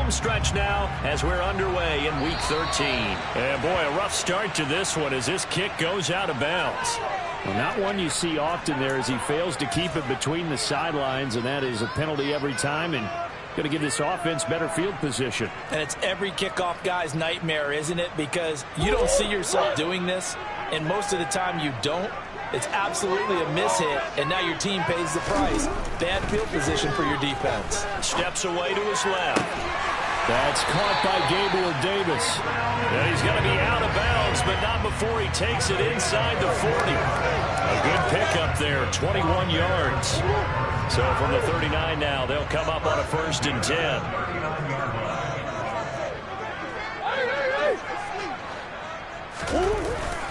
home stretch now as we're underway in Week 13. And, boy, a rough start to this one as this kick goes out of bounds. Well, not one you see often there as he fails to keep it between the sidelines, and that is a penalty every time and going to give this offense better field position. And it's every kickoff guy's nightmare, isn't it? Because you don't see yourself doing this, and most of the time you don't. It's absolutely a mishit, and now your team pays the price. Bad field position for your defense. Steps away to his left. That's caught by Gabriel Davis. And he's going to be out of bounds, but not before he takes it inside the 40. A good pickup there, 21 yards. So from the 39 now, they'll come up on a 1st and 10.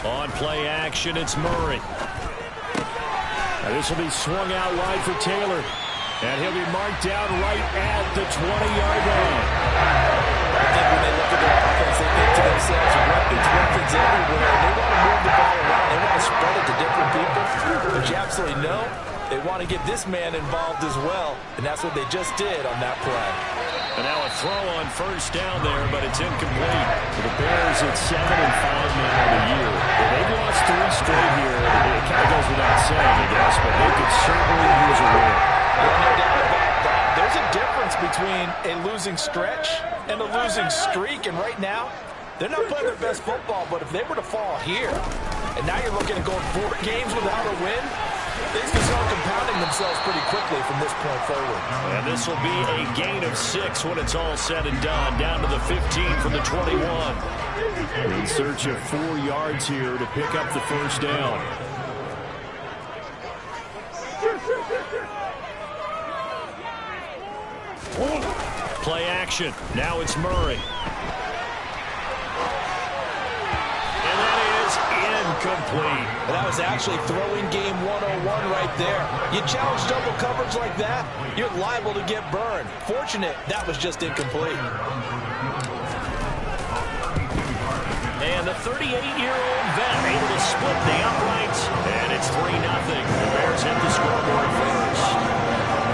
On play action, it's Murray. This will be swung out wide for Taylor. And he'll be marked down right at the 20-yard line. I think when they look at their offense, they think to themselves, weapons everywhere. They want to move the ball around. They want to spread it to different people. But you absolutely know they want to get this man involved as well. And that's what they just did on that play. And now a throw on 1st down there, but it's incomplete. For the Bears, it's 7-5 now on the year. Well, they've lost 3 straight here. It kind of goes without saying, I guess, but they could certainly use a win. Well, no doubt about that. There's a difference between a losing stretch and a losing streak. And right now, they're not playing their best football. But if they were to fall here, and now you're looking at going 4 games without a win, things can start compounding themselves pretty quickly from this point forward. And this will be a gain of 6 when it's all said and done. Down to the 15 from the 21. In search of 4 yards here to pick up the 1st down. Play action. Now it's Murray. And that is incomplete. That was actually throwing game 101 right there. You challenge double coverage like that, you're liable to get burned. Fortunate that was just incomplete. And the 38-year-old vet able to split the uprights, and it's 3-0. The Bears hit the scoreboard first.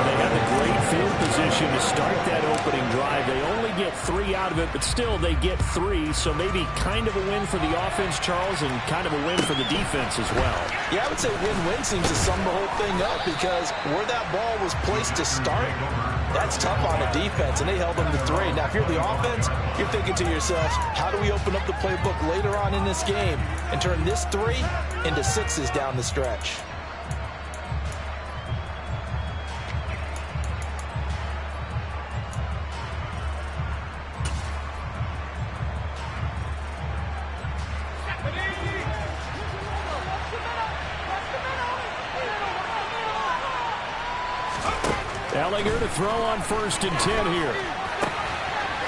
They had the great field position to start that opening drive. They only get 3 out of it, but still they get 3, so maybe kind of a win for the offense, Charles, and kind of a win for the defense as well. Yeah, I would say win-win seems to sum the whole thing up because where that ball was placed to start, that's tough on the defense, and they held them to 3. Now, if you're the offense, you're thinking to yourselves, how do we open up the playbook later on in this game and turn this 3 into 6s down the stretch? Ellinger to throw on 1st and 10 here.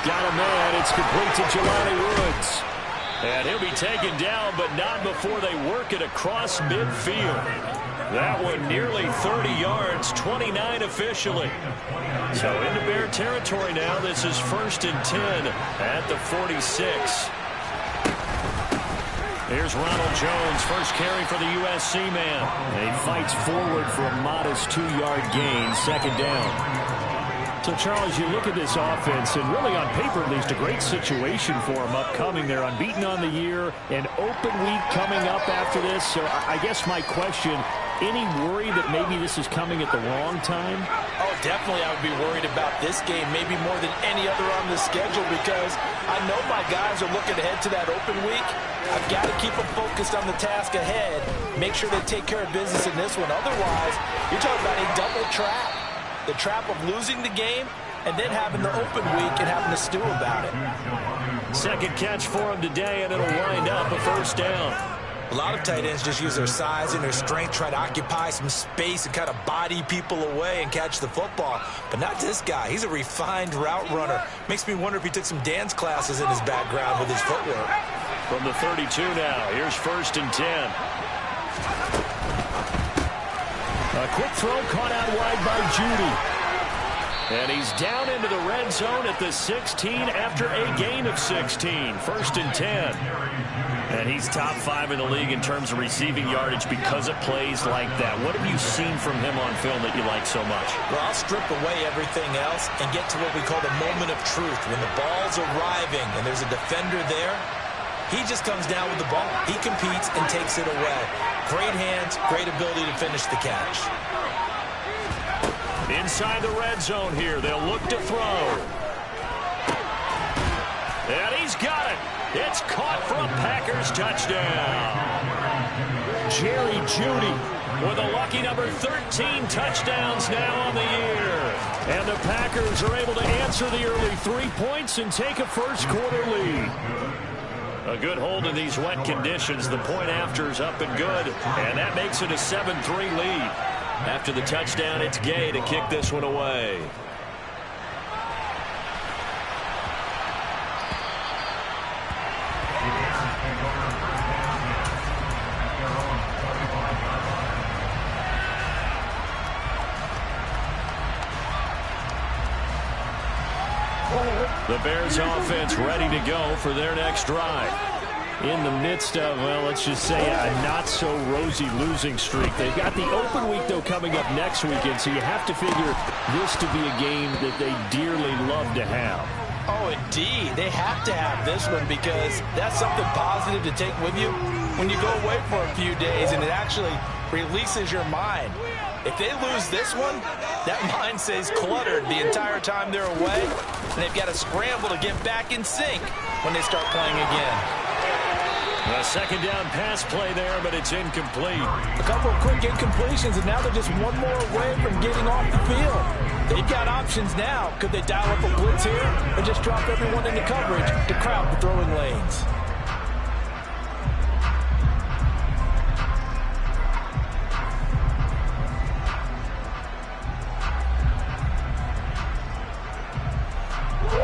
Got a man. It's complete to Jelani Woods. And he'll be taken down, but not before they work it across midfield. That one nearly 30 yards, 29 officially. So into Bear territory now. This is 1st and 10 at the 46. Here's Ronald Jones, first carry for the USC man. And he fights forward for a modest 2-yard gain, 2nd down. So, Charles, you look at this offense, and really on paper, at least, a great situation for them upcoming. They're unbeaten on the year, an open week coming up after this. So I guess my question, any worry that maybe this is coming at the wrong time? Oh, definitely I would be worried about this game, maybe more than any other on the schedule, because I know my guys are looking ahead to that open week. I've got to keep them focused on the task ahead, make sure they take care of business in this one. Otherwise, you're talking about a double trap. The trap of losing the game and then having the open week and having to stew about it. 2nd catch for him today, and it'll wind up a 1st down. A lot of tight ends just use their size and their strength, try to occupy some space and kind of body people away and catch the football. But not this guy. He's a refined route runner. Makes me wonder if he took some dance classes in his background with his footwork. From the 32 now, here's 1st and 10. A quick throw caught out wide by Judy. And he's down into the red zone at the 16 after a gain of 16. 1st and 10. And he's top 5 in the league in terms of receiving yardage because of plays like that. What have you seen from him on film that you like so much? Well, I'll strip away everything else and get to what we call the moment of truth. When the ball's arriving and there's a defender there, he just comes down with the ball. He competes and takes it away. Great hands, great ability to finish the catch. Inside the red zone here, they'll look to throw. And he's got it. It's caught for a Packers touchdown. Jerry Jeudy with a lucky number 13 touchdowns now on the year. And the Packers are able to answer the early 3 points and take a first-quarter lead. A good hold in these wet conditions. The point after is up and good. And that makes it a 7-3 lead. After the touchdown, it's Gay to kick this one away. The Bears offense ready to go for their next drive. In the midst of, well, let's just say a not-so-rosy losing streak. They've got the open week, though, coming up next weekend, so you have to figure this to be a game that they dearly love to have. Oh, indeed. They have to have this one because that's something positive to take with you when you go away for a few days, and it actually releases your mind. If they lose this one, that mind stays cluttered the entire time they're away, and they've got to scramble to get back in sync when they start playing again. A second down pass play there, but it's incomplete. A couple of quick incompletions, and now they're just one more away from getting off the field. They've got options now. Could they dial up a blitz here or just drop everyone into coverage to crowd the throwing lanes?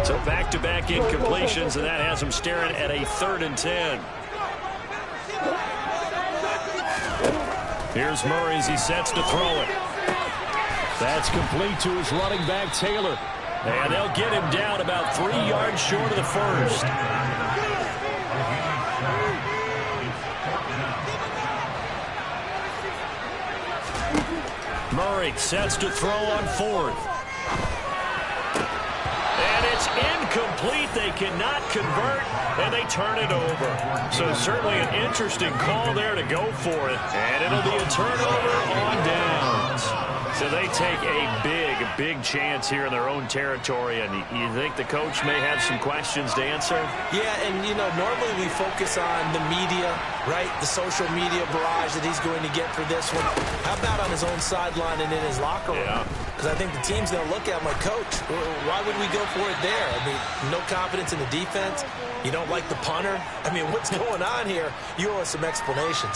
So back-to-back incompletions, and that has them staring at a 3rd and 10. Here's Murray as he sets to throw it. That's complete to his running back, Taylor. And they'll get him down about 3 yards short of the first. Murray sets to throw on 4th. And it's incomplete. They cannot convert, and they turn it over. So certainly an interesting call there to go for it. And it'll be a turnover on downs. So they take a big chance here in their own territory. And you think the coach may have some questions to answer? Yeah, and, you know, normally we focus on the media, right? The social media barrage that he's going to get for this one. How about on his own sideline and in his locker room? Yeah. Because I think the team's going to look at him like, Coach, why would we go for it there? I mean, no confidence in the defense. You don't like the punter. I mean, what's going on here? You owe us some explanations.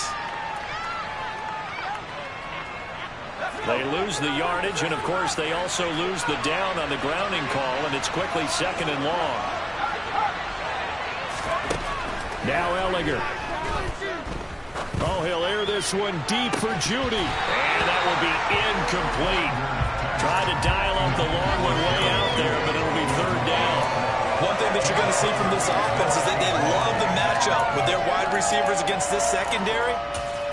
They lose the yardage, and, of course, they also lose the down on the grounding call, and it's quickly 2nd and long. Now Ellinger. Oh, he'll air this one deep for Jeudy. And that will be incomplete. Tried to dial up the long one way out there, but it'll be 3rd down. One thing that you're going to see from this offense is that they love the matchup with their wide receivers against this secondary.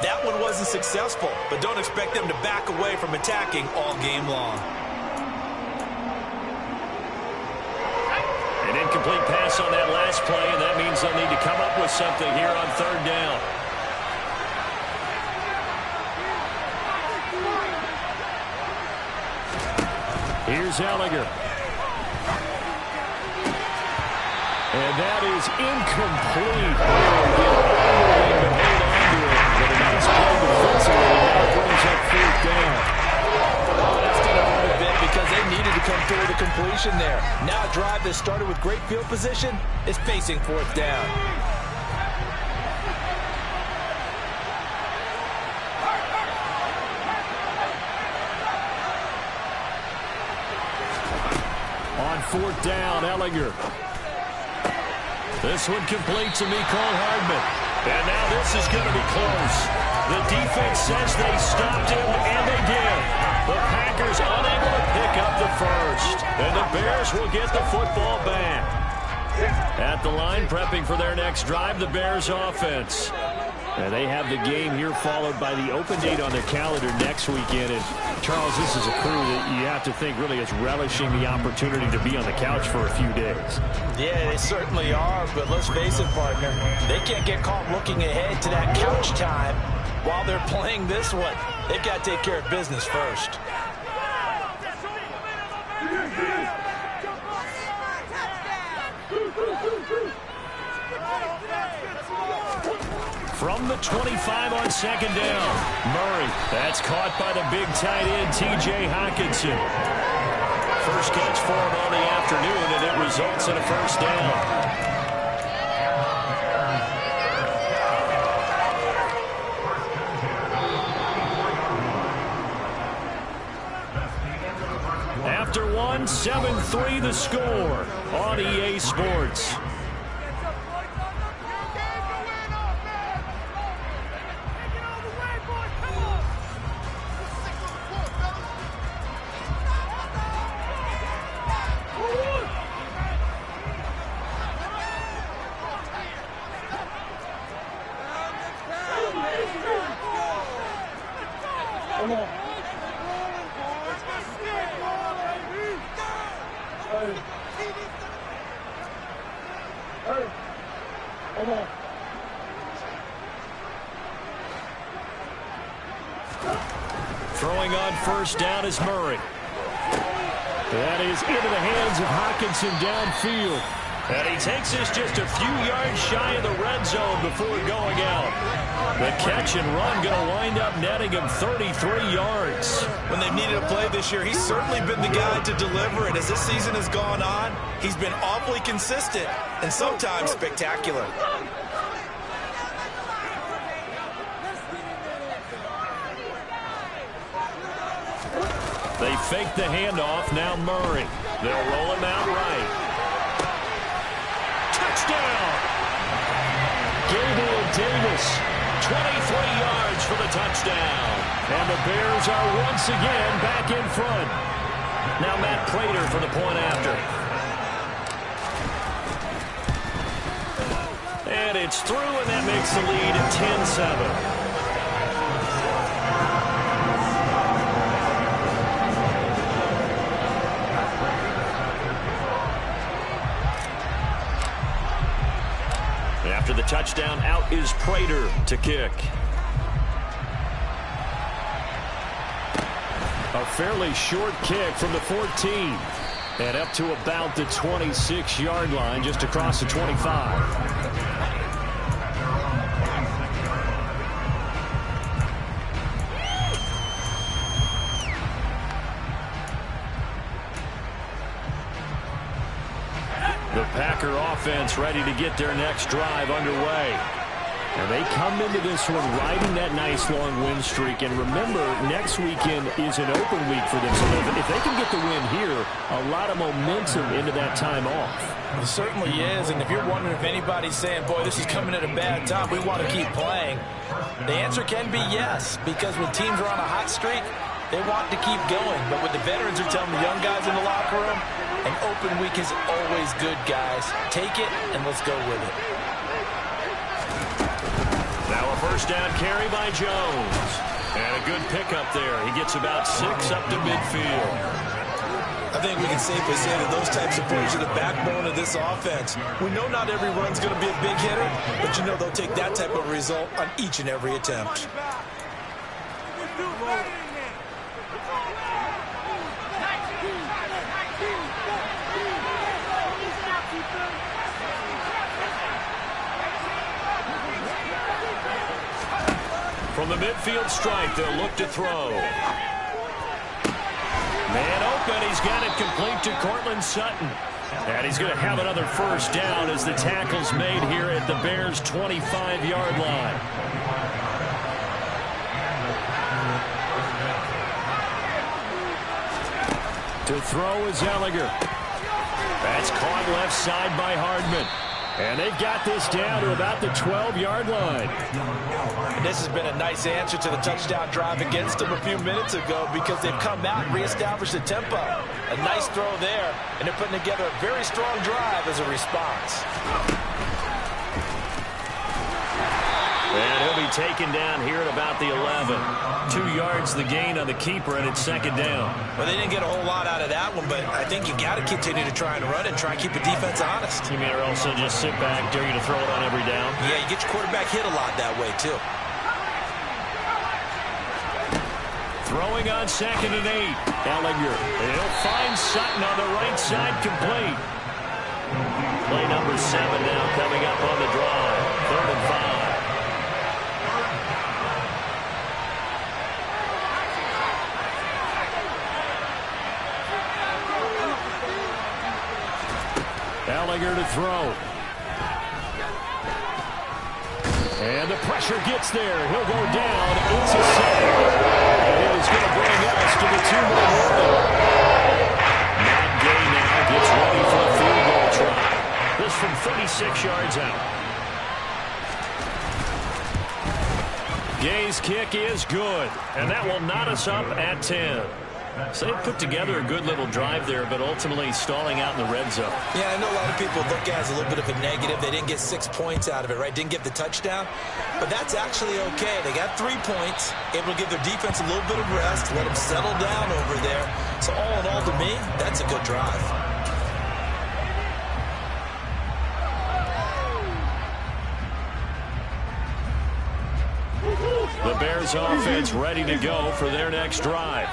That one wasn't successful, but don't expect them to back away from attacking all game long. An incomplete pass on that last play, and that means they'll need to come up with something here on 3rd down. Here's Ellinger. And that is incomplete. But a nice play defensively, and now brings up 4th down. Oh, that's going to hurt a bit because they needed to come through with a completion there. Now a drive that started with great field position is facing 4th down. On 4th down, Ellinger. This one complete to Mecole Hardman. And now this is going to be close. The defense says they stopped him, and they did. The Packers unable to pick up the first. And the Bears will get the football back. At the line, prepping for their next drive, the Bears offense. And they have the game here followed by the open date on their calendar next weekend. And Charles, this is a crew that you have to think really is relishing the opportunity to be on the couch for a few days. Yeah, they certainly are, but let's face it, partner. They can't get caught looking ahead to that couch time while they're playing this one. They've got to take care of business first. From the 25 on second down. Murray. That's caught by the big tight end, T.J. Hockenson. First catch for him on the afternoon, and it results in a first down. After one, 7-3 the score on EA Sports. Throwing on first down is Murray. That is into the hands of Hockenson downfield. And he takes this just a few yards shy of the red zone before going out. The catch and run going to wind up netting him 33 yards. When they've needed a play this year, he's certainly been the guy to deliver it. As this season has gone on, he's been awfully consistent and sometimes spectacular. They fake the handoff. Now Murray. They'll roll him out right. Touchdown! Gabriel Davis, 23 yards for the touchdown. And the Bears are once again back in front. Now Matt Prater for the point after. And it's through, and that makes the lead 10-7. After the touchdown, out is Prater to kick. A fairly short kick from the 14. And up to about the 26-yard line, just across the 25. The Packer offense ready to get their next drive underway. And they come into this one riding that nice long win streak. And remember, next weekend is an open week for them. So if they can get the win here, a lot of momentum into that time off. It certainly is. And if you're wondering if anybody's saying, boy, this is coming at a bad time, we want to keep playing, the answer can be yes. Because when teams are on a hot streak, they want to keep going. But what the veterans are telling the young guys in the locker room, an open week is always good, guys. Take it, and let's go with it. Now a first down carry by Jones. And a good pickup there. He gets about 6 up to midfield. I think we can safely say that those types of plays are the backbone of this offense. We know not every run's going to be a big hitter, but you know they'll take that type of result on each and every attempt. From the midfield stripe, they'll look to throw. Man open, he's got it complete to Cortland Sutton. And he's going to have another first down as the tackle's made here at the Bears' 25-yard line. To throw is Ellinger. That's caught left side by Hardman. And they've got this down to about the 12-yard line. And this has been a nice answer to the touchdown drive against them a few minutes ago because they've come out and reestablished the tempo. A nice throw there, and they're putting together a very strong drive as a response. And he'll be taken down here at about the 11. 2 yards the gain on the keeper, and it's second down. Well, they didn't get a whole lot out of that one, but I think you got to continue to try and run and try and keep the defense honest. You mean, or also just sit back, dare you to throw it on every down? Yeah, you get your quarterback hit a lot that way, too. Throwing on 2nd and 8. Ellinger. He'll find Sutton on the right side, complete. Play number 7 now coming up on the drive. 3rd and 5. Ellinger to throw. And the pressure gets there. He'll go down. It's a save. And it is going to bring us to the 2-minute warning. Matt Gay now gets ready for a field goal try. This from 36 yards out. Gay's kick is good. And that will knot us up at 10. So they put together a good little drive there, but ultimately stalling out in the red zone. Yeah, I know a lot of people look at it as a little bit of a negative. They didn't get 6 points out of it, right? Didn't get the touchdown. But that's actually okay. They got 3 points, able to give their defense a little bit of rest, let them settle down over there. So all in all, to me, that's a good drive. The Bears offense ready to go for their next drive.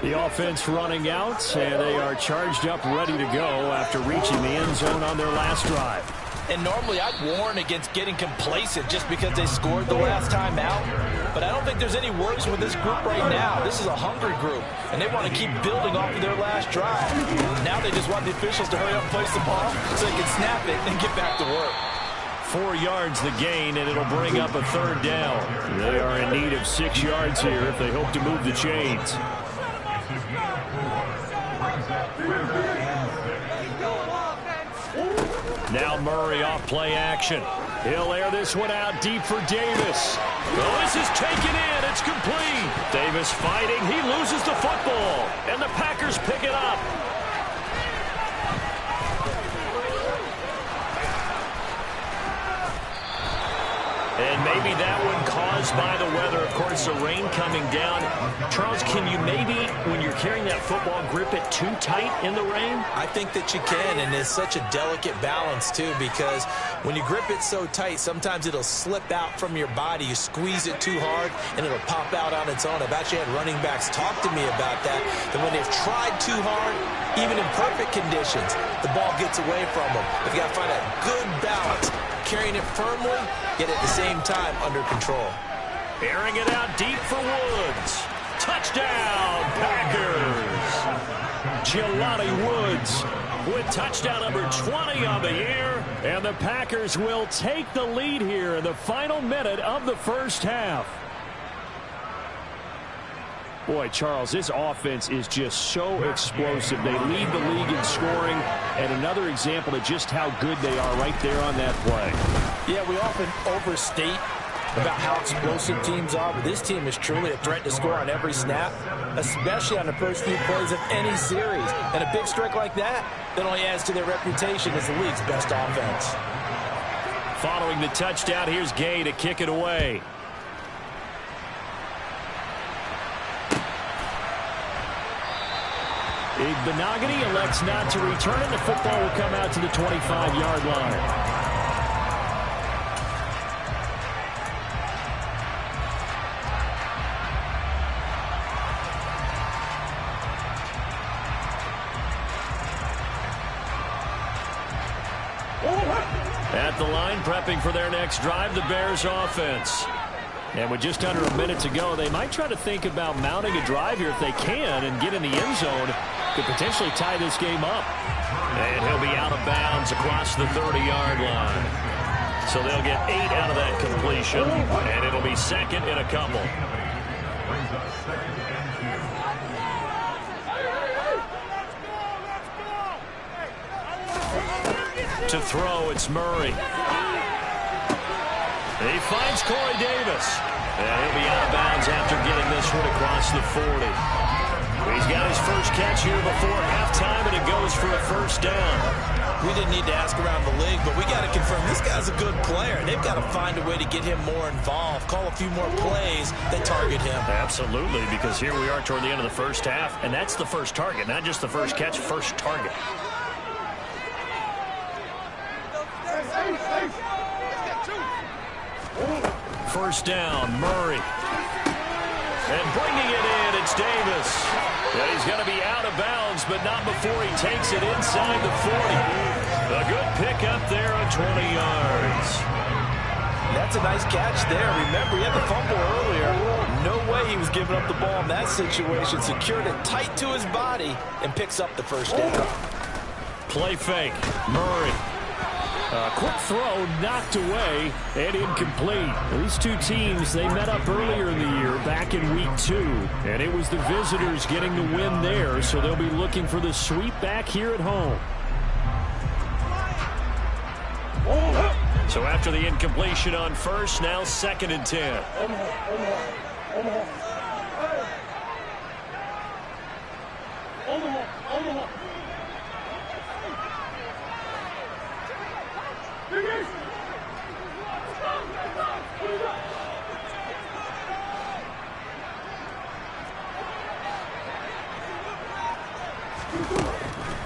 The offense running out, and they are charged up, ready to go after reaching the end zone on their last drive. And normally I'd warn against getting complacent just because they scored the last time out. But I don't think there's any worries with this group right now. This is a hungry group, and they want to keep building off of their last drive. Now they just want the officials to hurry up and place the ball so they can snap it and get back to work. 4 yards the gain, and it'll bring up a 3rd down. They are in need of 6 yards here if they hope to move the chains. Now Murray off play action. He'll air this one out deep for Davis. Oh, this is taken in. It's complete. Davis fighting. He loses the football. And the Packers pick it up. And maybe that one caused by the weather. Of course, the rain coming down. Charles, can you maybe, when you're carrying that football, grip it too tight in the rain? I think that you can, and it's such a delicate balance, too, because when you grip it so tight, sometimes it'll slip out from your body. You squeeze it too hard, and it'll pop out on its own. I've actually had running backs talk to me about that when they've tried too hard, even in perfect conditions, the ball gets away from them. But you got to find a good balance, carrying it firmly, yet at the same time under control. Airing it out deep for Woods. Touchdown, Packers. Jelani Woods with touchdown number 20 on the year. And the Packers will take the lead here in the final minute of the first half. Boy, Charles, this offense is just so explosive. They lead the league in scoring, and another example of just how good they are right there on that play. Yeah, we often overstate about how explosive teams are, but this team is truly a threat to score on every snap, especially on the first few plays of any series. And a big strike like that only adds to their reputation as the league's best offense. Following the touchdown, here's Gay to kick it away. Igbenogany elects not to return it. The football will come out to the 25-yard line. At the line, prepping for their next drive, the Bears offense. And with just under a minute to go, they might try to think about mounting a drive here if they can and get in the end zone to potentially tie this game up. And he'll be out of bounds across the 30-yard line. So they'll get 8 out of that completion, and it'll be second and a couple. To throw, it's Murray. He finds Corey Davis. And he'll be out of bounds after getting this one across the 40. He's got his first catch here before halftime, and it goes for a first down. We didn't need to ask around the league, but we got to confirm this guy's a good player. They've got to find a way to get him more involved, call a few more plays that target him. Absolutely, because here we are toward the end of the first half, and that's the first target, not just the first catch, first target. First down, Murray. And bringing it in, it's Davis. And he's going to be out of bounds, but not before he takes it inside the 40. A good pickup there on 20 yards. That's a nice catch there. Remember, he had the fumble earlier. No way he was giving up the ball in that situation. Secured it tight to his body and picks up the first down. Play fake, Murray. Quick throw knocked away and incomplete. These two teams, they met up earlier in the year back in week 2. And it was the visitors getting the win there, so they'll be looking for the sweep back here at home. So after the incompletion on first, now 2nd and 10.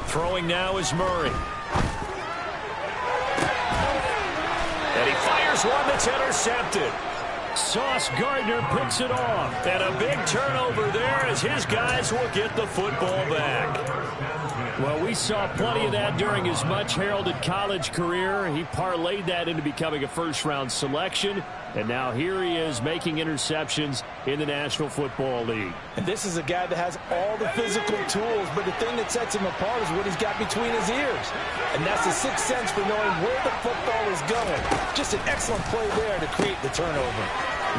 Throwing now is Murray. And he fires one that's intercepted. Sauce Gardner picks it off. And a big turnover there as his guys will get the football back. Well, we saw plenty of that during his much-heralded college career. He parlayed that into becoming a first-round selection. And now here he is making interceptions in the National Football League. And this is a guy that has all the physical tools, but the thing that sets him apart is what he's got between his ears. And that's the sixth sense for knowing where the football is going. Just an excellent play there to create the turnover.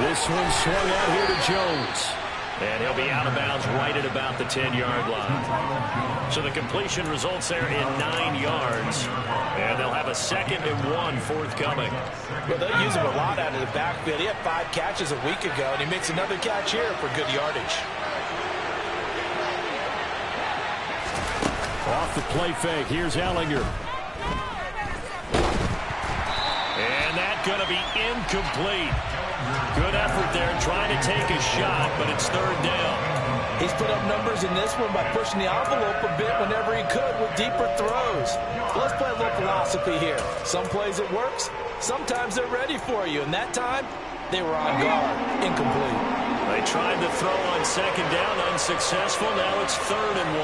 This one swung out here to Jones. And he'll be out of bounds right at about the 10-yard line. So the completion results there in 9 yards. And they'll have a 2nd and 1 forthcoming. Well, they'll use him a lot out of the backfield. He had 5 catches a week ago, and he makes another catch here for good yardage. Off the play fake, here's Ellinger. And that's going to be incomplete. Good effort there trying to take a shot, but it's 3rd down. He's put up numbers in this one by pushing the envelope a bit whenever he could with deeper throws. Let's play a little philosophy here. Some plays it works, sometimes they're ready for you, and that time they were on guard. Incomplete. They tried to throw on 2nd down, unsuccessful. Now it's 3rd and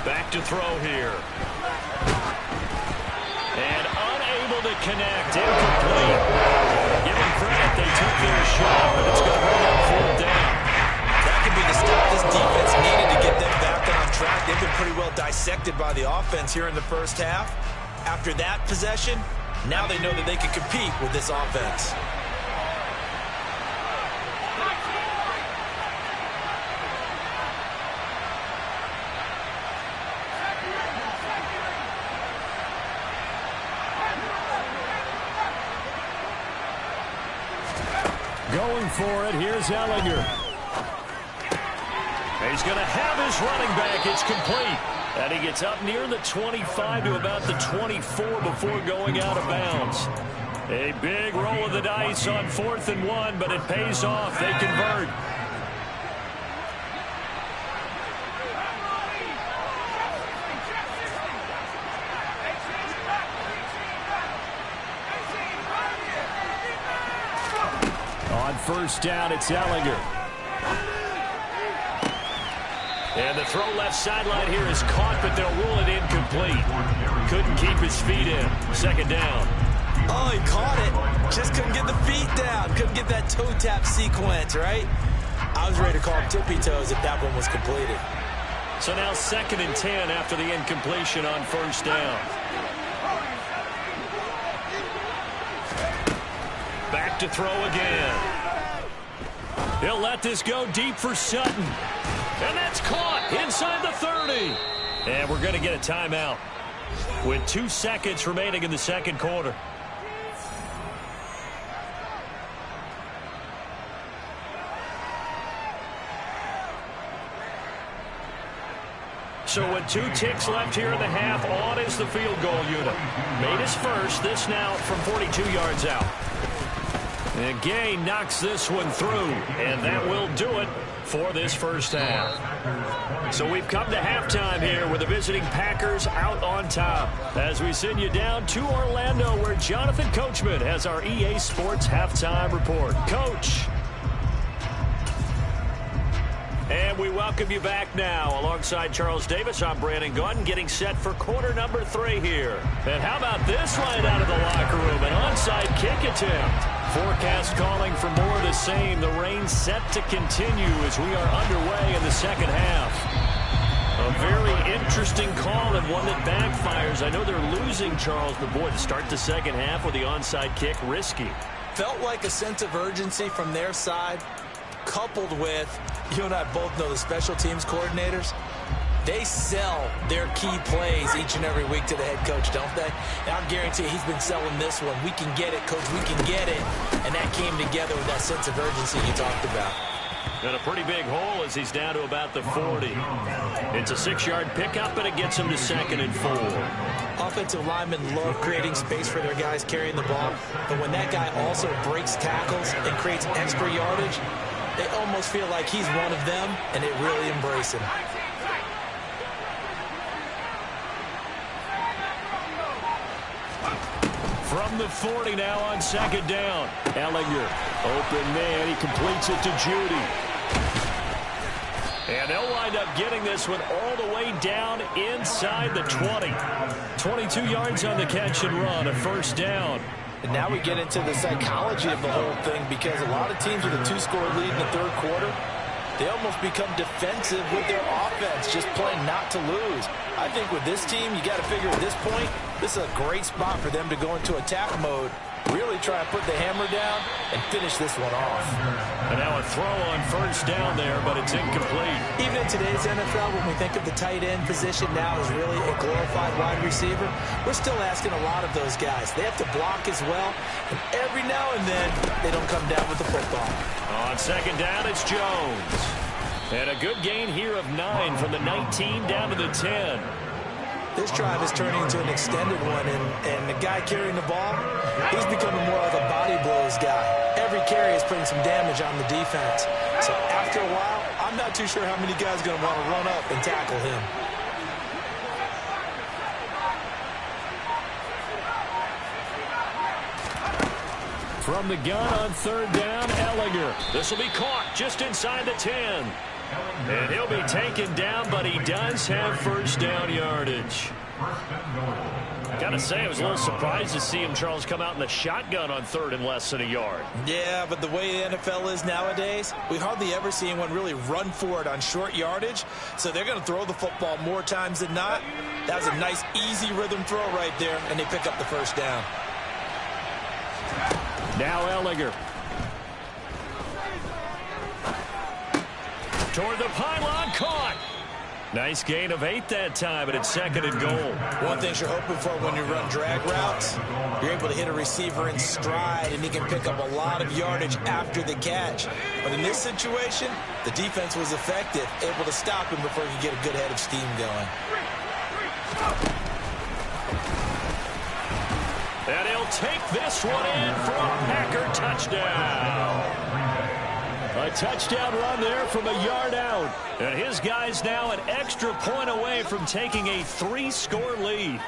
1. Back to throw here. And unable to connect. Incomplete. Give them credit. They took their shot, but it's going to bring up 4th down. That could be the stop this defense needed to get them back on track. They've been pretty well dissected by the offense here in the first half. After that possession, now they know that they can compete with this offense. Going for it, here's Ellinger. He's going to have his running back. It's complete. And he gets up near the 25 to about the 24 before going out of bounds. A big roll of the dice on 4th and 1, but it pays off. They convert. On 1st down, it's Ellinger. And the throw left sideline here is caught, but they'll rule it incomplete. Couldn't keep his feet in. 2nd down. Oh, he caught it. Just couldn't get the feet down. Couldn't get that toe tap sequence, right? I was ready to call him tippy toes if that one was completed. So now 2nd and 10 after the incompletion on 1st down. Back to throw again. He'll let this go deep for Sutton. And that's caught inside the 30. And we're going to get a timeout with 2 seconds remaining in the second quarter. So with 2 ticks left here in the half, on is the field goal unit. Made his first, this now from 42 yards out. And Gay knocks this one through, and that will do it for this first half. So we've come to halftime here with the visiting Packers out on top. As we send you down to Orlando, where Jonathan Coachman has our EA Sports halftime report. Coach. And we welcome you back now. Alongside Charles Davis, I'm Brandon Gunn, getting set for quarter number 3 here. And how about this right out of the locker room? An onside kick attempt. Forecast calling for more of the same. The rain set to continue as we are underway in the second half. A very interesting call and one that backfires. I know they're losing, Charles, but boy, to start the second half with the onside kick, risky. Felt like a sense of urgency from their side, coupled with, you and I both know the special teams coordinators, they sell their key plays each and every week to the head coach, don't they? And I guarantee he's been selling this one. We can get it, coach, we can get it. And that came together with that sense of urgency you talked about. And a pretty big hole as he's down to about the 40. It's a 6-yard pickup, and it gets him to 2nd and 4. Offensive linemen love creating space for their guys carrying the ball. But when that guy also breaks tackles and creates extra yardage, they almost feel like he's one of them, and they really embrace him. From the 40 now on 2nd down. Ellinger, open man. He completes it to Judy. And they'll wind up getting this one all the way down inside the 20. 22 yards on the catch and run, a first down. And now we get into the psychology of the whole thing, because a lot of teams with a 2-score lead in the third quarter, they almost become defensive with their offense, just playing not to lose. I think with this team, you got to figure at this point, this is a great spot for them to go into attack mode, really try to put the hammer down and finish this one off. And now a throw on first down there, but it's incomplete. Even in today's NFL, when we think of the tight end position now as really a glorified wide receiver, we're still asking a lot of those guys. They have to block as well, and every now and then, they don't come down with the football. On 2nd down, it's Jones. And a good gain here of 9 from the 19 down to the 10. This drive is turning into an extended one, and the guy carrying the ball, he's becoming more like a body blows guy. Every carry is putting some damage on the defense. So after a while, I'm not too sure how many guys are going to want to run up and tackle him. From the gun on 3rd down, Ellinger. This will be caught just inside the 10. And he'll be taken down, but he does have first down yardage. Gotta say, I was a little surprised to see him, Charles, come out in the shotgun on 3rd and less than a yard. Yeah, but the way the NFL is nowadays, we hardly ever see anyone really run for it on short yardage. So they're going to throw the football more times than not. That was a nice, easy rhythm throw right there, and they pick up the first down. Now Ellinger. Toward the pylon, caught. Nice gain of 8 that time, but it's 2nd and goal. One thing you're hoping for when you run drag routes, you're able to hit a receiver in stride, and he can pick up a lot of yardage after the catch. But in this situation, the defense was effective, able to stop him before he could get a good head of steam going. And he'll take this one in for a Packer touchdown. A touchdown run there from a yard out. And his guys now an extra point away from taking a 3-score lead.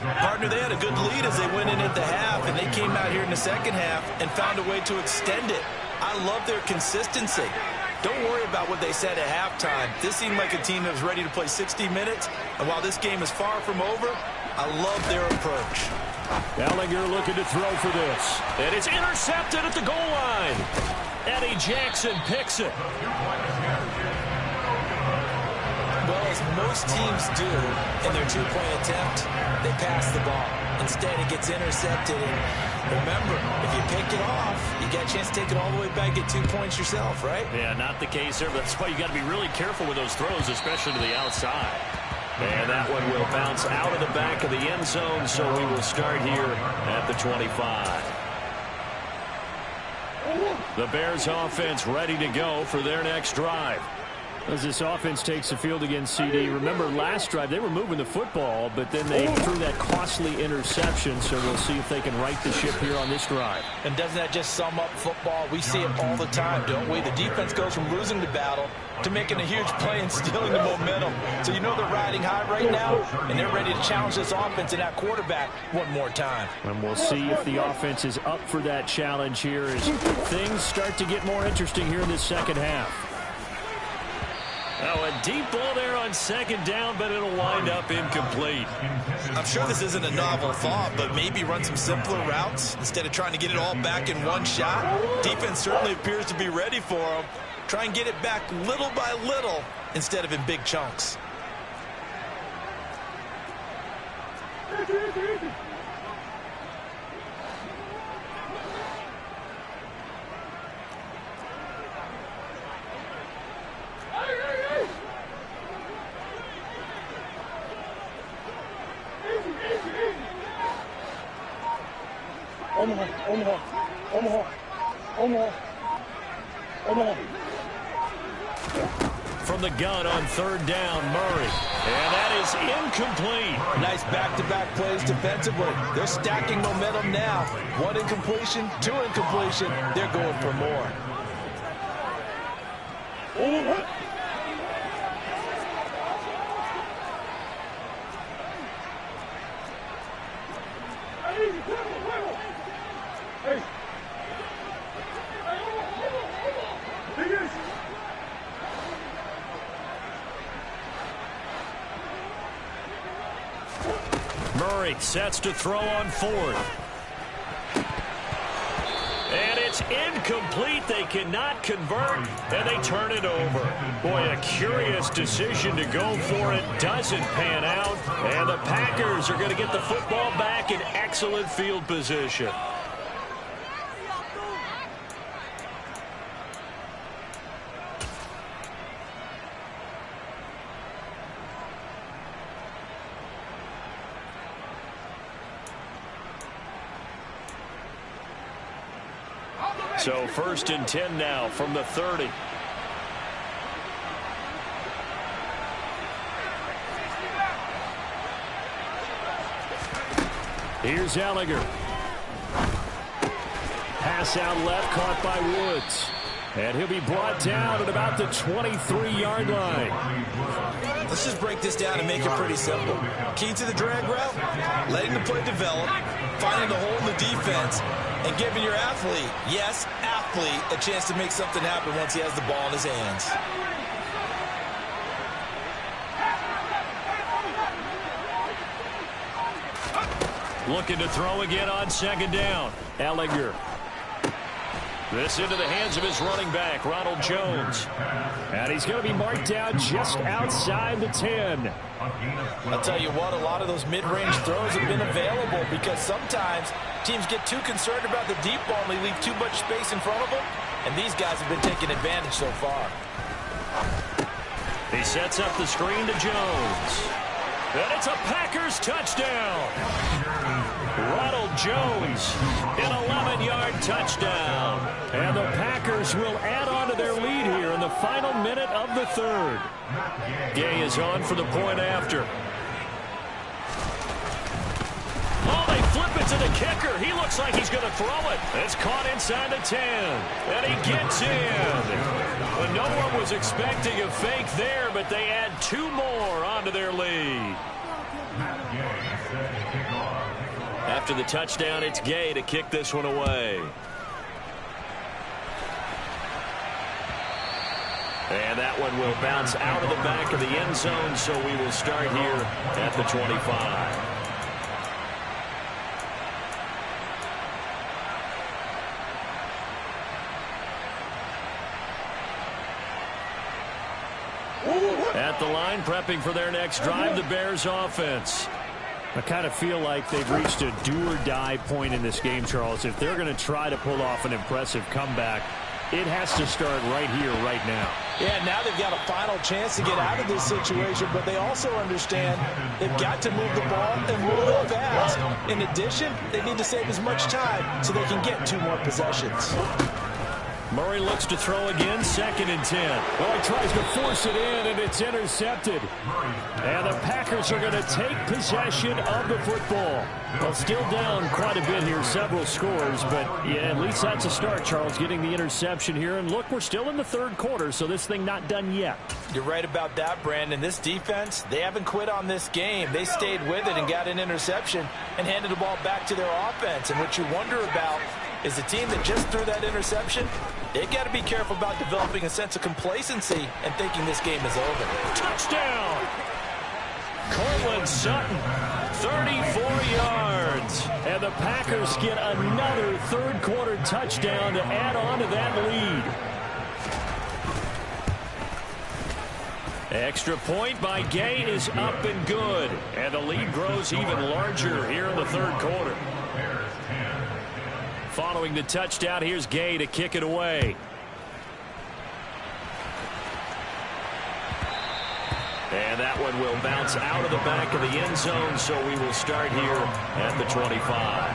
Partner, they had a good lead as they went in at the half, and they came out here in the second half and found a way to extend it. I love their consistency. Don't worry about what they said at halftime. This seemed like a team that was ready to play 60 minutes, and while this game is far from over, I love their approach. Ellinger looking to throw for this. And it's intercepted at the goal line. Eddie Jackson picks it. Well, as most teams do in their 2-point attempt, they pass the ball. Instead, it gets intercepted. And remember, if you pick it off, you get a chance to take it all the way back, get 2 points yourself, right? Yeah, not the case there, but that's why you got to be really careful with those throws, especially to the outside. And that one will bounce out of the back of the end zone, so we will start here at the 25. The Bears offense ready to go for their next drive. As this offense takes the field against CD, remember last drive they were moving the football, but then they threw that costly interception, so we'll see if they can right the ship here on this drive. And doesn't that just sum up football? We see it all the time, don't we? The defense goes from losing the battle to making a huge play and stealing the momentum. So you know they're riding high right now, and they're ready to challenge this offense and that quarterback one more time. And we'll see if the offense is up for that challenge here as things start to get more interesting here in this second half. Oh, a deep ball there on second down, but it'll wind up incomplete. I'm sure this isn't a novel thought, but maybe run some simpler routes instead of trying to get it all back in one shot. Defense certainly appears to be ready for them. Try and get it back little by little instead of in big chunks. From the gun on third down, Murray. And that is incomplete. Nice back-to-back plays defensively. They're stacking momentum now. One incompletion, two incompletion. They're going for more. Murray sets to throw on fourth. And it's incomplete. They cannot convert, and they turn it over. Boy, a curious decision to go for it. Doesn't pan out, and the Packers are going to get the football back in excellent field position. So 1st and 10 now from the 30. Here's Ellinger. Pass out left, caught by Woods. And he'll be brought down at about the 23-yard line. Let's just break this down and make it pretty simple. Key to the drag route, letting the play develop, finding the hole in the defense, and giving your athlete, yes, athlete, a chance to make something happen once he has the ball in his hands. Looking to throw again on second down. Ellinger. This into the hands of his running back, Ronald Jones. And he's going to be marked down just outside the 10. I'll tell you what, a lot of those mid-range throws have been available because sometimes teams get too concerned about the deep ball and they leave too much space in front of them. And these guys have been taking advantage so far. He sets up the screen to Jones. And it's a Packers touchdown. Ronald Jones, an 11-yard touchdown. And the Packers will add on to their lead here in the final minute of the third. Gay is on for the point after. Oh, they flip it to the kicker. He looks like he's going to throw it. It's caught inside the 10. And he gets in. But no one was expecting a fake there, but they add two more onto their lead. After the touchdown, it's Gay to kick this one away. And that one will bounce out of the back of the end zone, so we will start here at the 25. At the line, prepping for their next drive, the Bears offense. I kind of feel like they've reached a do-or-die point in this game, Charles. If they're going to try to pull off an impressive comeback, It has to start right here, right now. Yeah, now they've got a final chance to get out of this situation, but they also understand they've got to move the ball and move it fast. In addition, they need to save as much time so they can get 2 more possessions. Murray looks to throw again, 2nd and 10. Well, he tries to force it in, and it's intercepted. And the Packers are going to take possession of the football. Well, still down quite a bit here, several scores, but yeah, at least that's a start, Charles, getting the interception here. And look, we're still in the 3rd quarter, so this thing not done yet. You're right about that, Brandon. This defense, they haven't quit on this game. They stayed with it and got an interception and handed the ball back to their offense. And what you wonder about is the team that just threw that interception, they've got to be careful about developing a sense of complacency and thinking this game is over. Touchdown! Cortland Sutton, 34 yards. And the Packers get another 3rd quarter touchdown to add on to that lead. Extra point by Gay is up and good. And the lead grows even larger here in the 3rd quarter. Following the touchdown, here's Gay to kick it away. And that one will bounce out of the back of the end zone, so we will start here at the 25.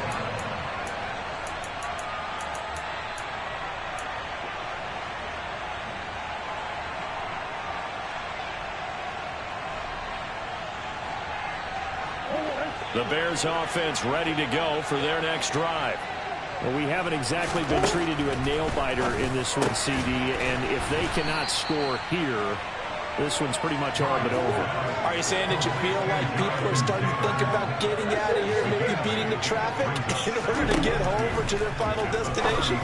The Bears offense ready to go for their next drive. Well, we haven't exactly been treated to a nail-biter in this one, CD, and if they cannot score here, this one's pretty much all but over. Are you saying that you feel like people are starting to think about getting out of here, maybe beating the traffic in order to get home or to their final destination?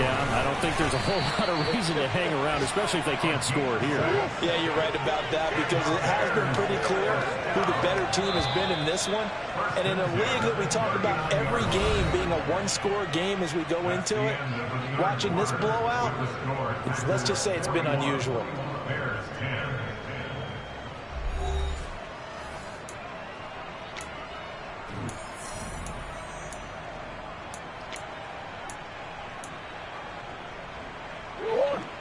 Yeah, I don't think there's a whole lot of reason to hang around, especially if they can't score here. Yeah, you're right about that, because it has been pretty clear who the better team has been in this one. And in a league that we talk about every game being a one-score game as we go into it, watching this blowout, let's just say it's been unusual.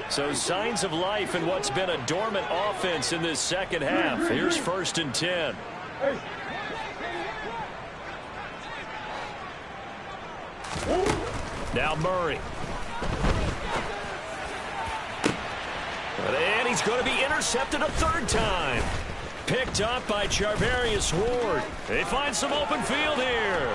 So signs of life in what's been a dormant offense in this second half. Here's 1st and 10. Now Murray. And he's going to be intercepted a 3rd time. Picked up by Charvarius Ward. They find some open field here.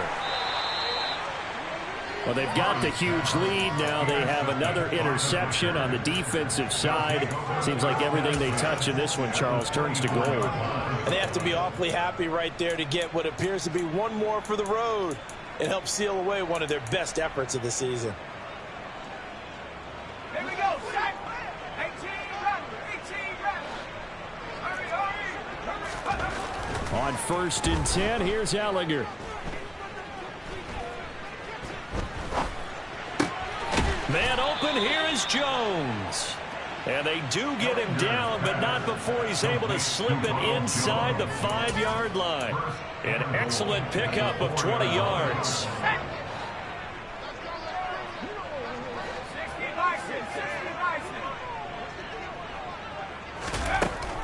Well, they've got the huge lead. Now they have another interception on the defensive side. Seems like everything they touch in this one, Charles, turns to gold. And they have to be awfully happy right there to get what appears to be one more for the road. It helps seal away one of their best efforts of the season. Here we go, set. 18 run. On 1st and 10, here's Ellinger. Man open, here is Jones. And they do get him down, but not before he's able to slip it inside the 5-yard line. An excellent pickup of 20 yards.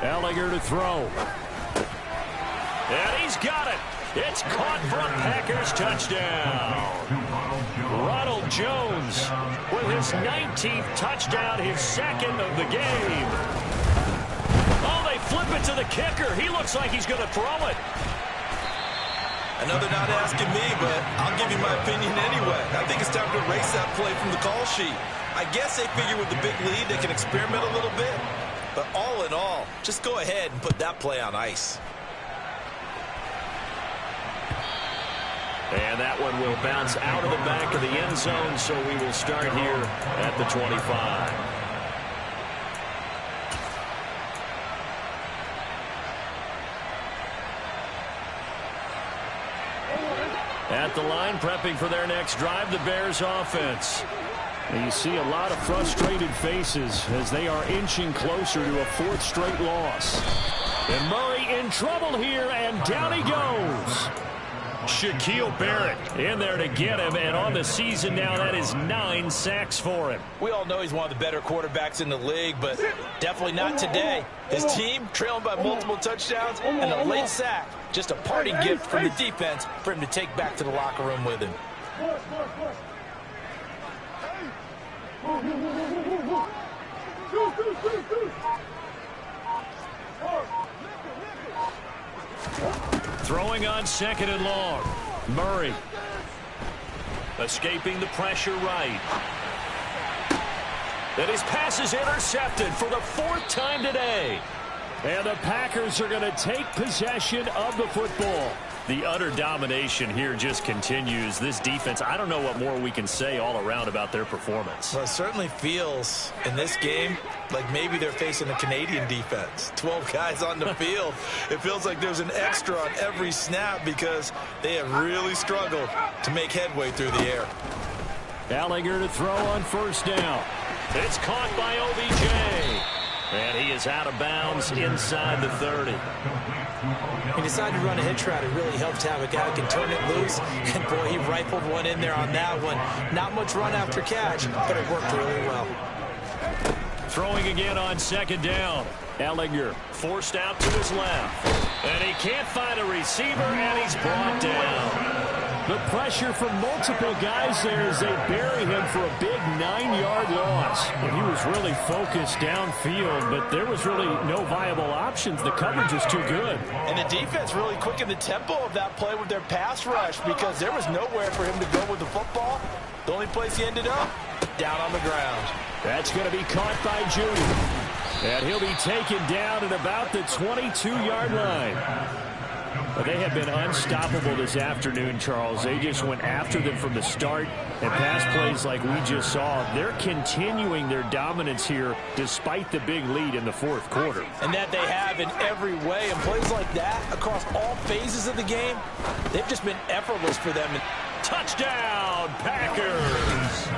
Ellinger to throw. And he's got it. It's caught for a Packers touchdown. Ronald Jones with his 19th touchdown, his 2nd of the game. Oh, they flip it to the kicker. He looks like he's going to throw it. Another not asking me, but I'll give you my opinion anyway. I think it's time to erase that play from the call sheet. I guess they figure with the big lead they can experiment a little bit. But all in all, just go ahead and put that play on ice. And that one will bounce out of the back of the end zone, so we will start here at the 25. At the line, prepping for their next drive, the Bears offense. And you see a lot of frustrated faces as they are inching closer to a 4th straight loss. And Murray in trouble here, and down he goes. Shaquille Barrett in there to get him, and on the season now, that is 9 sacks for him. We all know he's one of the better quarterbacks in the league, but definitely not today. His team trailing by multiple touchdowns and a late sack. Just a parting gift from the defense for him to take back to the locker room with him. Throwing on 2nd and long. Murray. Escaping the pressure right. And his pass is intercepted for the 4th time today. And the Packers are going to take possession of the football. The utter domination here just continues. This defense, I don't know what more we can say all around about their performance. Well, it certainly feels in this game like maybe they're facing a Canadian defense. 12 guys on the field. It feels like there's an extra on every snap because they have really struggled to make headway through the air. Allinger to throw on 1st down. It's caught by OBJ. And he is out of bounds inside the 30. He decided to run a hitch route. It really helps to have a guy who can turn it loose. And, boy, he rifled one in there on that one. Not much run after catch, but it worked really well. Throwing again on 2nd down. Allinger forced out to his left. And he can't find a receiver, and he's brought down. The pressure from multiple guys there as they bury him for a big 9-yard loss. And he was really focused downfield, but there was really no viable options. The coverage was too good. And the defense really quickened the tempo of that play with their pass rush because there was nowhere for him to go with the football. The only place he ended up, down on the ground. That's going to be caught by Judy. And he'll be taken down at about the 22-yard line. But they have been unstoppable this afternoon, Charles. They just went after them from the start, and pass plays like we just saw. They're continuing their dominance here despite the big lead in the 4th quarter. And that they have in every way. And plays like that across all phases of the game, they've just been effortless for them. Touchdown, Packers!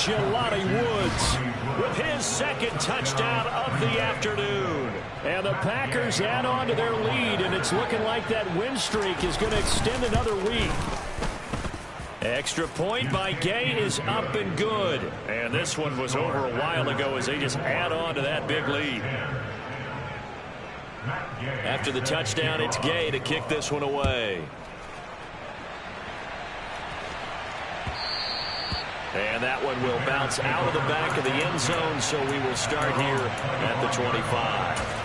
Jelani Woods with his 2nd touchdown of the afternoon. And the Packers add on to their lead, and it's looking like that win streak is going to extend another week. Extra point by Gay is up and good. And this one was over a while ago as they just add on to that big lead. After the touchdown, it's Gay to kick this one away. And that one will bounce out of the back of the end zone, so we will start here at the 25.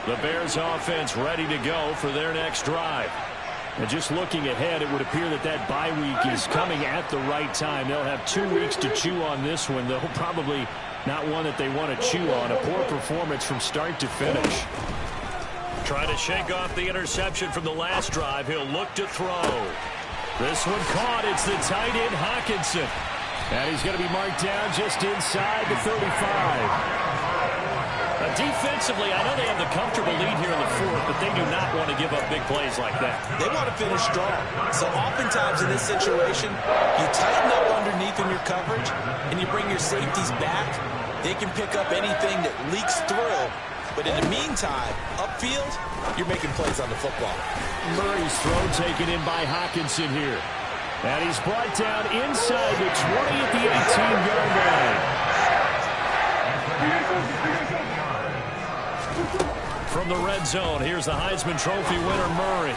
The Bears offense ready to go for their next drive. And just looking ahead, it would appear that that bye week is coming at the right time. They'll have 2 weeks to chew on this one, though probably not one that they want to chew on. A poor performance from start to finish. Trying to shake off the interception from the last drive. He'll look to throw. This one caught. It's the tight end, Hockenson. And he's going to be marked down just inside the 35. Defensively, I know they have the comfortable lead here in the 4th, but they do not want to give up big plays like that. They want to finish strong. So oftentimes in this situation, you tighten up underneath in your coverage, and you bring your safeties back. They can pick up anything that leaks through. But in the meantime, upfield, you're making plays on the football. Murray's throw taken in by Hockenson here. And he's brought down inside the 20 at the 18-yard line. From the red zone, here's the Heisman Trophy winner, Murray.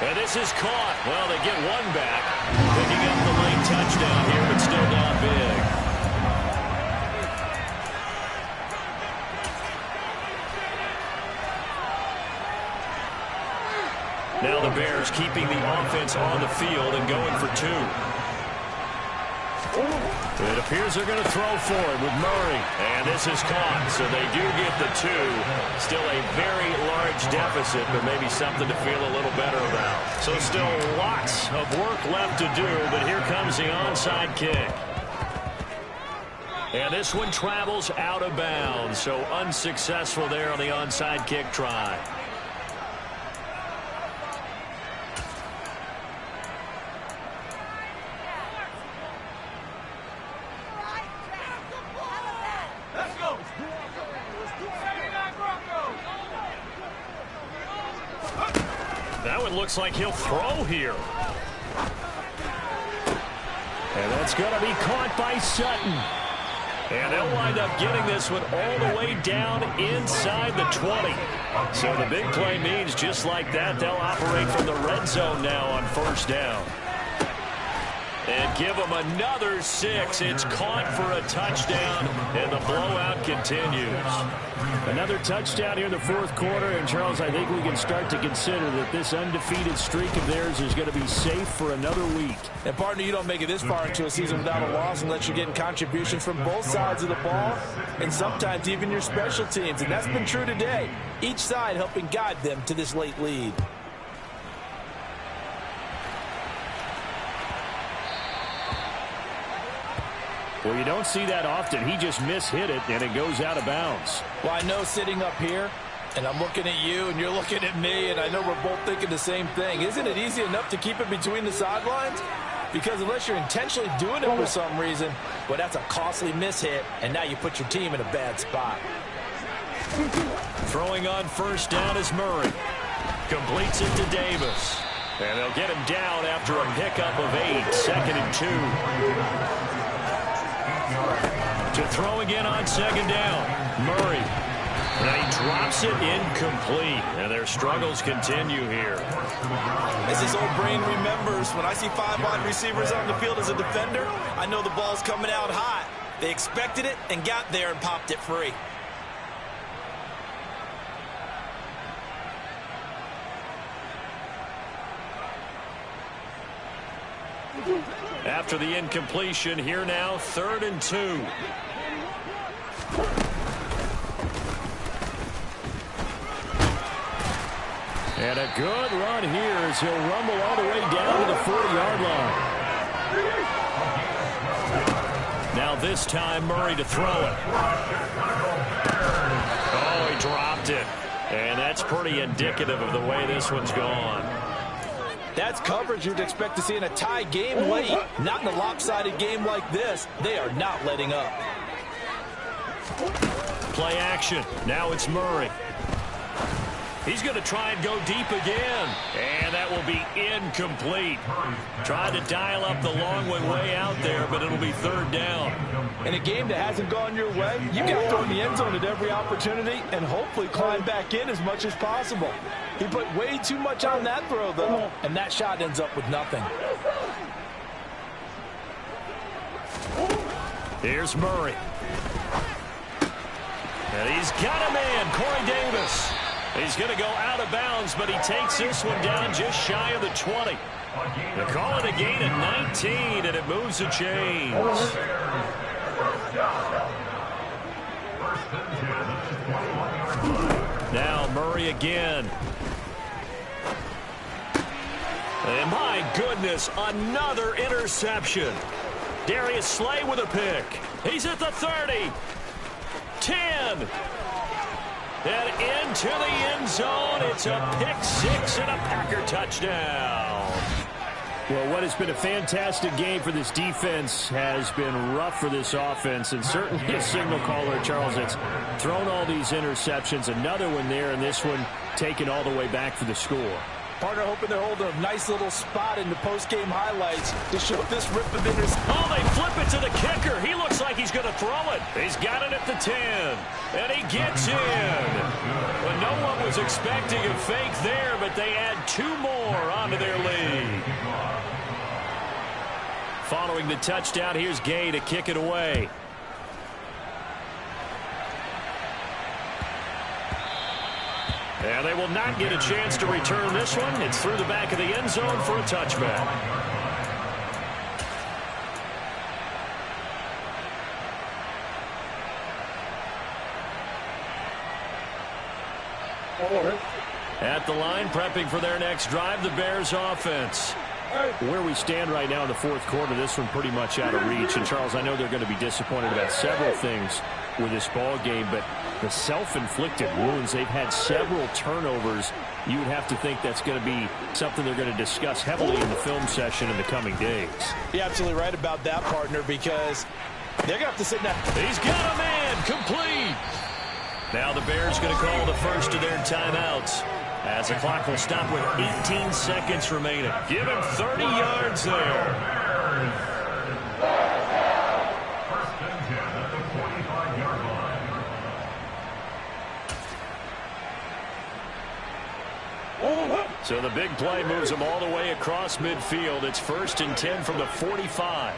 And this is caught. Well, they get one back. Picking up the late touchdown here, but still not big. Now the Bears keeping the offense on the field and going for 2. It appears they're going to throw for it with Murray. And this is caught, so they do get the 2. Still a very large deficit, but maybe something to feel a little better about. So still lots of work left to do, but here comes the onside kick. And this one travels out of bounds, so unsuccessful there on the onside kick try. That one looks like he'll throw here. And that's going to be caught by Sutton. And they'll wind up getting this one all the way down inside the 20. So the big play means just like that, they'll operate from the red zone now on first down. And give them another 6. It's caught for a touchdown, and the blowout continues. Another touchdown here in the fourth quarter. And, Charles, I think we can start to consider that this undefeated streak of theirs is going to be safe for another week. And, partner, you don't make it this far into a season without a loss unless you're getting contributions from both sides of the ball and sometimes even your special teams. And that's been true today. Each side helping guide them to this late lead. Well, you don't see that often. He just mishit it, and it goes out of bounds. Well, I know sitting up here, and I'm looking at you, and you're looking at me, and I know we're both thinking the same thing. Isn't it easy enough to keep it between the sidelines? Because unless you're intentionally doing it for some reason, well, that's a costly mishit, and now you put your team in a bad spot. Throwing on first down is Murray. Completes it to Davis. And they'll get him down after a pickup of 8. 2nd and 2. To throw again on second down. Murray. And he drops it incomplete. And their struggles continue here. As his old brain remembers, when I see 5 wide receivers on the field as a defender, I know the ball's coming out hot. They expected it and got there and popped it free. After the incompletion, here now, 3rd and 2. And a good run here as he'll rumble all the way down to the 40-yard line. Now this time, Murray to throw it. Oh, he dropped it. And that's pretty indicative of the way this one's gone. That's coverage you'd expect to see in a tie game late. Not in a lopsided game like this. They are not letting up. Play action. Now it's Murray. He's going to try and go deep again. And that will be incomplete. Tried to dial up the long one way out there, but it'll be 3rd down. In a game that hasn't gone your way, you got to throw in the end zone at every opportunity and hopefully climb back in as much as possible. He put way too much on that throw, though, and that shot ends up with nothing. Here's Murray. And he's got a man, Corey Davis. He's going to go out of bounds, but he takes this one down just shy of the 20. They call it a gain of 19, and it moves the chains. Now Murray again. And my goodness, another interception. Darius Slay with a pick. He's at the 30. 10. And into the end zone. It's a pick 6 and a Packer touchdown. Well, what has been a fantastic game for this defense has been rough for this offense, and certainly a signal caller, Charles, that's thrown all these interceptions. Another one there, and this one taken all the way back for the score. Partner hoping they're holding a nice little spot in the post-game highlights to show this rip of interception. Oh, they flip it to the kicker. He looks like he's going to throw it. He's got it at the 10, and he gets in. Well, no one was expecting a fake there, but they add 2 more onto their lead. Following the touchdown, here's Gay to kick it away. And they will not get a chance to return this one. It's through the back of the end zone for a touchback. At the line, prepping for their next drive, the Bears offense. Where we stand right now in the fourth quarter, this one pretty much out of reach. And, Charles, I know they're going to be disappointed about several things with this ball game, but the self-inflicted wounds, they've had several turnovers. You would have to think that's going to be something they're going to discuss heavily in the film session in the coming days. You're absolutely right about that, partner, because they're going to have to sit down. He's got a man, complete. Now the Bears going to call the first of their timeouts. As the clock will stop with 18 seconds remaining. Give him 30 yards there. So the big play moves them all the way across midfield. It's 1st and 10 from the 45.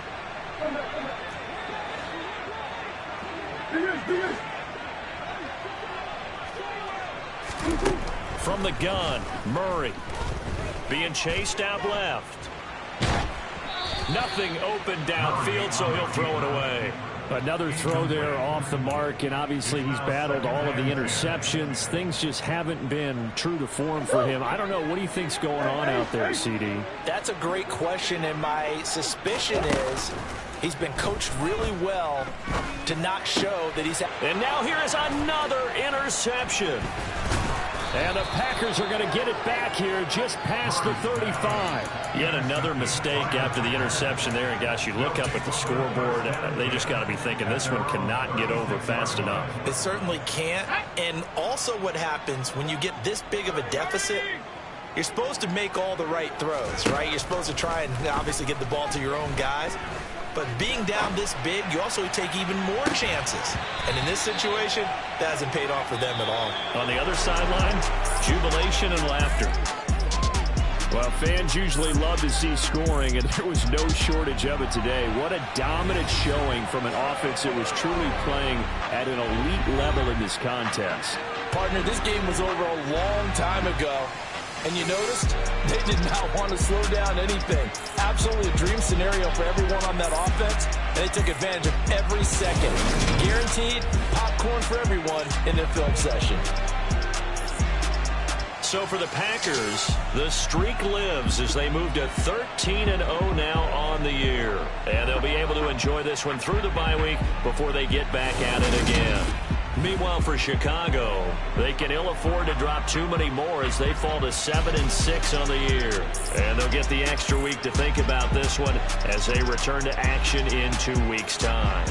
From the gun, Murray. Being chased out left. Nothing open downfield, so he'll throw it away. Another throw there off the mark, and obviously he's battled all of the interceptions. Things just haven't been true to form for him. I don't know. What do you think's going on out there, CD? That's a great question, and my suspicion is he's been coached really well to not show that he's... And now here is another interception. And the Packers are going to get it back here just past the 35. Yet another mistake after the interception there. And, gosh, you look up at the scoreboard, they just got to be thinking this one cannot get over fast enough. It certainly can't. And also what happens when you get this big of a deficit, you're supposed to make all the right throws, right? You're supposed to try and obviously get the ball to your own guys. But being down this big, you also take even more chances. And in this situation, that hasn't paid off for them at all. On the other sideline, jubilation and laughter. Well, fans usually love to see scoring, and there was no shortage of it today. What a dominant showing from an offense that was truly playing at an elite level in this contest. Partner, this game was over a long time ago. And you noticed they did not want to slow down anything. Absolutely a dream scenario for everyone on that offense. And they took advantage of every second. Guaranteed popcorn for everyone in their film session. So for the Packers, the streak lives as they move to 13-0 now on the year. And they'll be able to enjoy this one through the bye week before they get back at it again. Meanwhile, for Chicago, they can ill afford to drop too many more as they fall to 7-6 on the year. And they'll get the extra week to think about this one as they return to action in 2 weeks' time.